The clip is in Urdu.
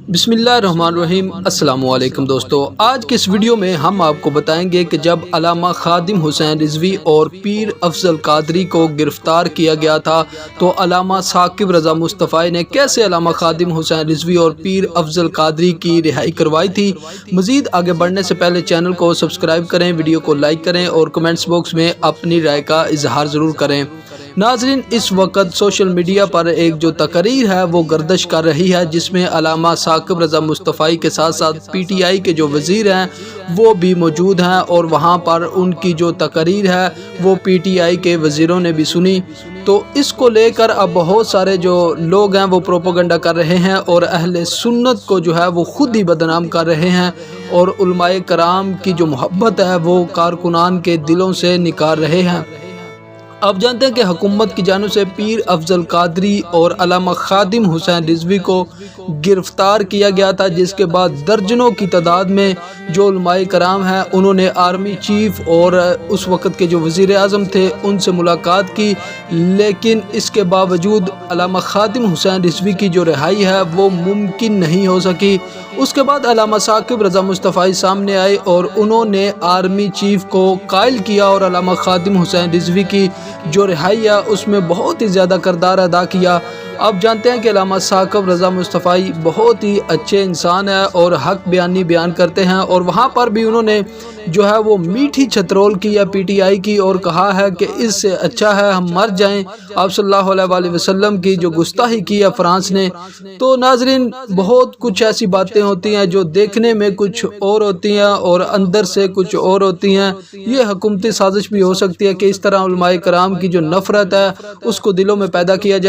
بسم اللہ الرحمن الرحیم۔ السلام علیکم دوستو، آج کے اس ویڈیو میں ہم آپ کو بتائیں گے کہ جب علامہ خادم حسین رضوی اور پیر افضل قادری کو گرفتار کیا گیا تھا تو علامہ ثاقب رضا مصطفی نے کیسے علامہ خادم حسین رضوی اور پیر افضل قادری کی رہائی کروائی تھی۔ مزید آگے بڑھنے سے پہلے چینل کو سبسکرائب کریں، ویڈیو کو لائک کریں اور کمنٹس باکس میں اپنی رائے کا اظہار ضرور کریں۔ ناظرین، اس وقت سوشل میڈیا پر ایک جو تقریر ہے وہ گردش کر رہی ہے، جس میں علامہ ثاقب رضا مصطفی کے ساتھ ساتھ پی ٹی آئی کے جو وزیر ہیں وہ بھی موجود ہیں، اور وہاں پر ان کی جو تقریر ہے وہ پی ٹی آئی کے وزیروں نے بھی سنی۔ تو اس کو لے کر اب بہت سارے جو لوگ ہیں وہ پروپیگنڈا کر رہے ہیں اور اہل سنت کو جو ہے وہ خود ہی بدنام کر رہے ہیں، اور علماء کرام کی جو محبت ہے وہ کارکنان کے دلوں سے نکال رہے ہیں۔ آپ جانتے ہیں کہ حکومت کی جانب سے پیر افضل قادری اور علامہ خادم حسین رضوی کو گرفتار کیا گیا تھا، جس کے بعد درجنوں کی تعداد میں جو علماء کرام ہیں انہوں نے آرمی چیف اور اس وقت کے جو وزیر اعظم تھے ان سے ملاقات کی، لیکن اس کے باوجود علامہ خادم حسین رضوی کی جو رہائی ہے وہ ممکن نہیں ہو سکی۔ اس کے بعد علامہ ثاقب رضا مصطفی سامنے آئے اور انہوں نے آرمی چیف کو قائل کیا اور علامہ خادم حسین رضوی کی جو رہائی ہے اس میں بہت ہی زیادہ کردار ادا کیا۔ آپ جانتے ہیں کہ علامہ ثاقب رضا مصطفی بہت ہی اچھے انسان ہیں اور حق بیانی بیان کرتے ہیں، اور وہاں پر بھی انہوں نے جو ہے وہ میٹھی چھترول کی یا پی ٹی آئی کی اور کہا ہے کہ اس سے اچھا ہے ہم مر جائیں۔ آپ صلی اللہ علیہ وآلہ وسلم کی جو گستاخی کی ہے فرانس نے۔ تو ناظرین، بہت کچھ ایسی باتیں ہوتی ہیں جو دیکھنے میں کچھ اور ہوتی ہیں اور اندر سے کچھ اور ہوتی ہیں۔ یہ حکومتی سازش بھی ہو سکتی ہے کہ اس طرح علماء کرام کی جو نفرت ہے اس کو دلوں میں پیدا کیا جائے۔